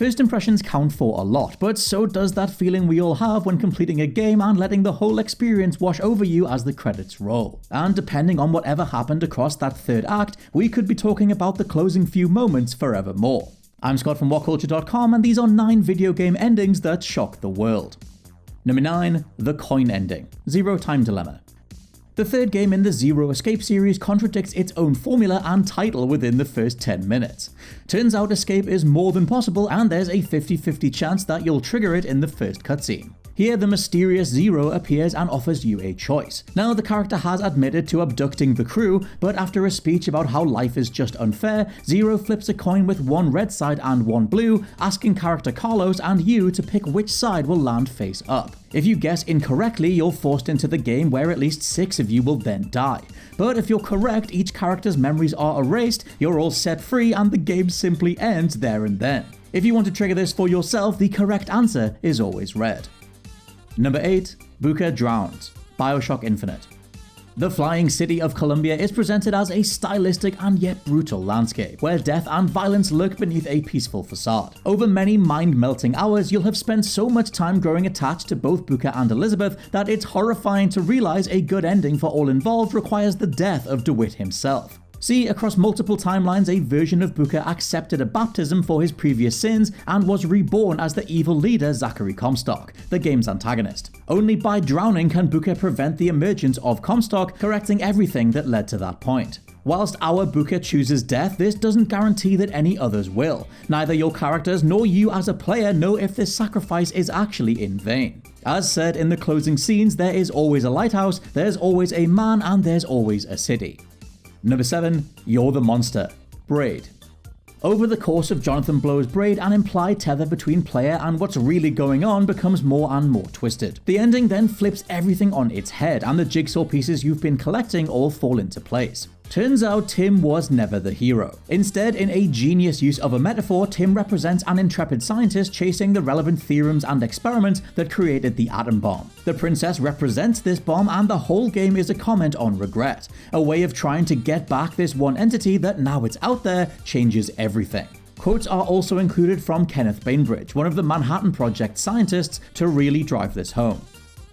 First impressions count for a lot, but so does that feeling we all have when completing a game and letting the whole experience wash over you as the credits roll. And depending on whatever happened across that third act, we could be talking about the closing few moments forevermore. I'm Scott from WhatCulture.com, and these are 9 video game endings that shock the world. Number 9. The Coin Ending. Zero Time Dilemma. The third game in the Zero Escape series contradicts its own formula and title within the first 10 minutes. Turns out escape is more than possible, and there's a 50-50 chance that you'll trigger it in the first cutscene. Here, the mysterious Zero appears and offers you a choice. Now, the character has admitted to abducting the crew, but after a speech about how life is just unfair, Zero flips a coin with one red side and one blue, asking character Carlos and you to pick which side will land face up. If you guess incorrectly, you're forced into the game where at least 6 of you will then die. But if you're correct, each character's memories are erased, you're all set free, and the game simply ends there and then. If you want to trigger this for yourself, the correct answer is always red. Number 8. Buka Drowns. BioShock Infinite. The flying city of Columbia is presented as a stylistic and yet brutal landscape, where death and violence lurk beneath a peaceful facade. Over many mind-melting hours, you'll have spent so much time growing attached to both Buka and Elizabeth that it's horrifying to realize a good ending for all involved requires the death of DeWitt himself. See, across multiple timelines, a version of Buka accepted a baptism for his previous sins and was reborn as the evil leader Zachary Comstock, the game's antagonist. Only by drowning can Buka prevent the emergence of Comstock, correcting everything that led to that point. Whilst our Buka chooses death, this doesn't guarantee that any others will. Neither your characters nor you as a player know if this sacrifice is actually in vain. As said in the closing scenes, there is always a lighthouse, there's always a man, and there's always a city. Number 7. You're the Monster. Braid. Over the course of Jonathan Blow's Braid, an implied tether between player and what's really going on becomes more and more twisted. The ending then flips everything on its head, and the jigsaw pieces you've been collecting all fall into place. Turns out Tim was never the hero. Instead, in a genius use of a metaphor, Tim represents an intrepid scientist chasing the relevant theorems and experiments that created the atom bomb. The princess represents this bomb, and the whole game is a comment on regret, a way of trying to get back this one entity that, now it's out there, changes everything. Quotes are also included from Kenneth Bainbridge, one of the Manhattan Project scientists, to really drive this home.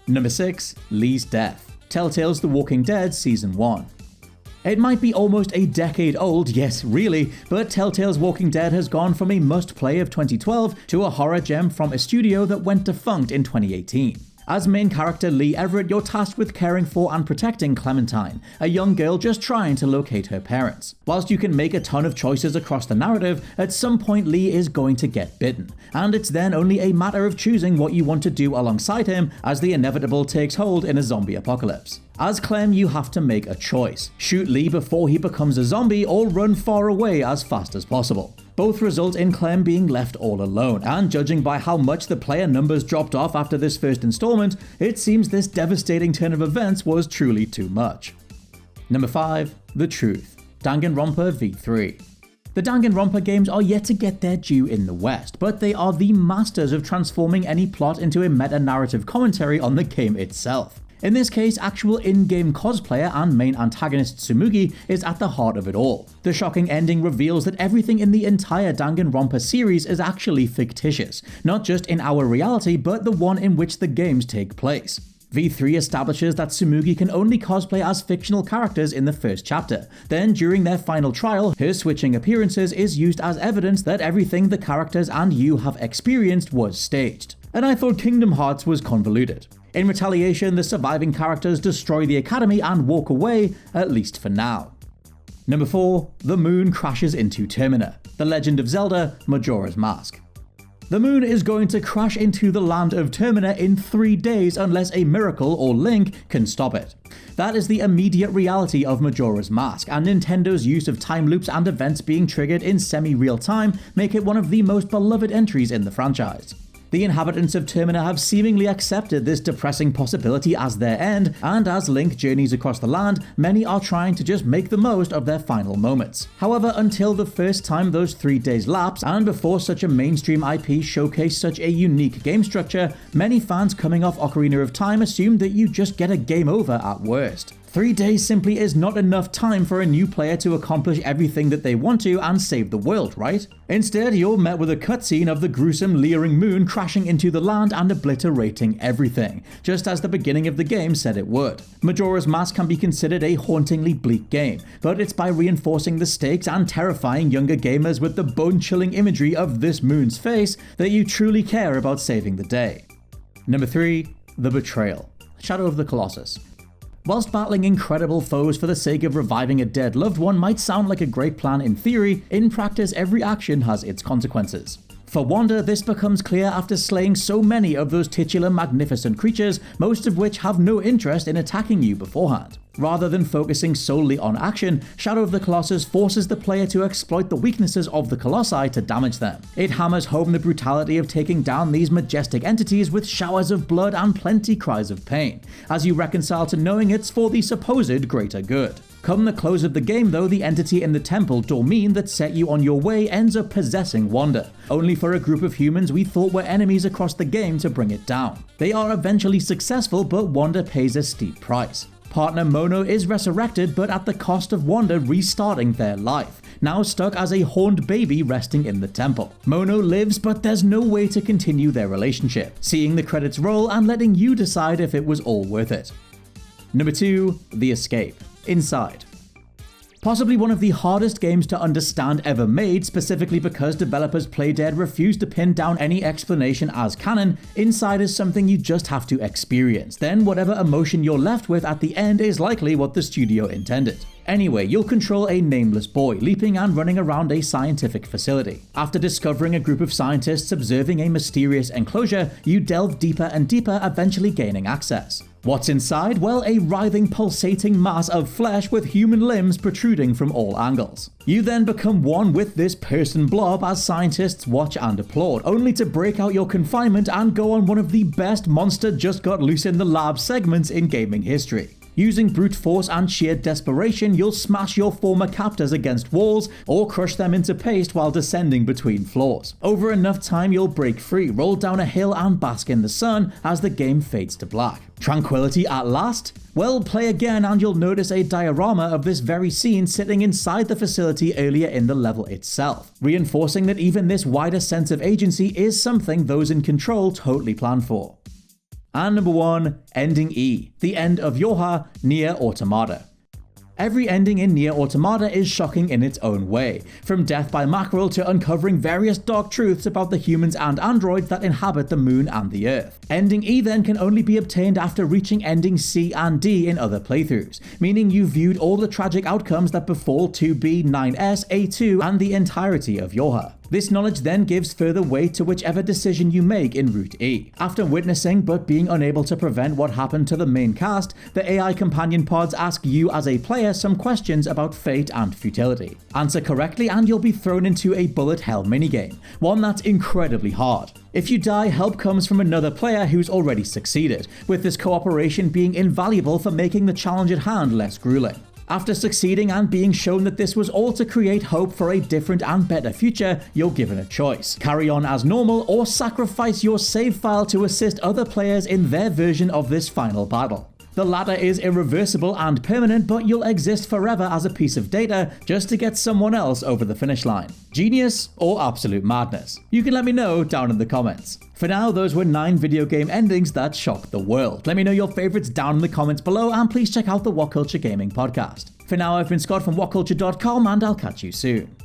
Number 6. Lee's Death. Telltale's The Walking Dead Season 1. It might be almost a decade old, yes really, but Telltale's Walking Dead has gone from a must-play of 2012 to a horror gem from a studio that went defunct in 2018. As main character Lee Everett, you're tasked with caring for and protecting Clementine, a young girl just trying to locate her parents. Whilst you can make a ton of choices across the narrative, at some point Lee is going to get bitten, and it's then only a matter of choosing what you want to do alongside him as the inevitable takes hold in a zombie apocalypse. As Clem, you have to make a choice. Shoot Lee before he becomes a zombie, or run far away as fast as possible. Both result in Clem being left all alone, and judging by how much the player numbers dropped off after this first installment, it seems this devastating turn of events was truly too much. Number 5. The Truth. Danganronpa V3. The Danganronpa games are yet to get their due in the West, but they are the masters of transforming any plot into a meta-narrative commentary on the game itself. In this case, actual in-game cosplayer and main antagonist Tsumugi is at the heart of it all. The shocking ending reveals that everything in the entire Danganronpa series is actually fictitious, not just in our reality, but the one in which the games take place. V3 establishes that Tsumugi can only cosplay as fictional characters in the first chapter. Then, during their final trial, her switching appearances is used as evidence that everything the characters and you have experienced was staged. And I thought Kingdom Hearts was convoluted. In retaliation, the surviving characters destroy the academy and walk away, at least for now. Number 4. The moon crashes into Termina. The Legend of Zelda, Majora's Mask. The moon is going to crash into the land of Termina in 3 days unless a miracle or Link can stop it. That is the immediate reality of Majora's Mask, and Nintendo's use of time loops and events being triggered in semi-real time make it one of the most beloved entries in the franchise. The inhabitants of Termina have seemingly accepted this depressing possibility as their end, and as Link journeys across the land, many are trying to just make the most of their final moments. However, until the first time those 3 days lapse, and before such a mainstream IP showcased such a unique game structure, many fans coming off Ocarina of Time assumed that you just get a game over at worst. 3 days simply is not enough time for a new player to accomplish everything that they want to and save the world, right? Instead, you're met with a cutscene of the gruesome leering moon crashing into the land and obliterating everything, just as the beginning of the game said it would. Majora's Mask can be considered a hauntingly bleak game, but it's by reinforcing the stakes and terrifying younger gamers with the bone-chilling imagery of this moon's face that you truly care about saving the day. Number 3. The Betrayal. Shadow of the Colossus. Whilst battling incredible foes for the sake of reviving a dead loved one might sound like a great plan in theory, in practice every action has its consequences. For Wanda, this becomes clear after slaying so many of those titular magnificent creatures, most of which have no interest in attacking you beforehand. Rather than focusing solely on action, Shadow of the Colossus forces the player to exploit the weaknesses of the Colossi to damage them. It hammers home the brutality of taking down these majestic entities with showers of blood and plenty cries of pain, as you reconcile to knowing it's for the supposed greater good. Come the close of the game though, the entity in the temple, Dormine, that set you on your way ends up possessing Wanda, only for a group of humans we thought were enemies across the game to bring it down. They are eventually successful, but Wanda pays a steep price. Partner Mono is resurrected, but at the cost of Wanda restarting their life, now stuck as a horned baby resting in the temple. Mono lives, but there's no way to continue their relationship, seeing the credits roll and letting you decide if it was all worth it. Number 2. The Escape. Inside. Possibly one of the hardest games to understand ever made, specifically because developers Playdead refused to pin down any explanation as canon. Inside is something you just have to experience, then whatever emotion you're left with at the end is likely what the studio intended. Anyway, you'll control a nameless boy, leaping and running around a scientific facility. After discovering a group of scientists observing a mysterious enclosure, you delve deeper and deeper, eventually gaining access. What's inside? Well, a writhing, pulsating mass of flesh with human limbs protruding from all angles. You then become one with this person blob as scientists watch and applaud, only to break out your confinement and go on one of the best monster just got loose in the lab segments in gaming history. Using brute force and sheer desperation, you'll smash your former captors against walls or crush them into paste while descending between floors. Over enough time, you'll break free, roll down a hill and bask in the sun as the game fades to black. Tranquility at last? Well, play again and you'll notice a diorama of this very scene sitting inside the facility earlier in the level itself, reinforcing that even this wider sense of agency is something those in control totally planned for. And number 1, Ending E, the end of YORHA, NIER Automata. Every ending in NIER Automata is shocking in its own way, from death by mackerel to uncovering various dark truths about the humans and androids that inhabit the moon and the Earth. Ending E then can only be obtained after reaching ending C and D in other playthroughs, meaning you viewed all the tragic outcomes that befall 2B, 9S, A2, and the entirety of YORHA. This knowledge then gives further weight to whichever decision you make in Route E. After witnessing but being unable to prevent what happened to the main cast, the AI companion pods ask you as a player some questions about fate and futility. Answer correctly and you'll be thrown into a bullet hell minigame, one that's incredibly hard. If you die, help comes from another player who's already succeeded, with this cooperation being invaluable for making the challenge at hand less grueling. After succeeding and being shown that this was all to create hope for a different and better future, you're given a choice. Carry on as normal or sacrifice your save file to assist other players in their version of this final battle. The latter is irreversible and permanent, but you'll exist forever as a piece of data just to get someone else over the finish line. Genius or absolute madness? You can let me know down in the comments. For now, those were 9 video game endings that shocked the world. Let me know your favorites down in the comments below, and please check out the WhatCulture Gaming Podcast. For now, I've been Scott from WhatCulture.com, and I'll catch you soon.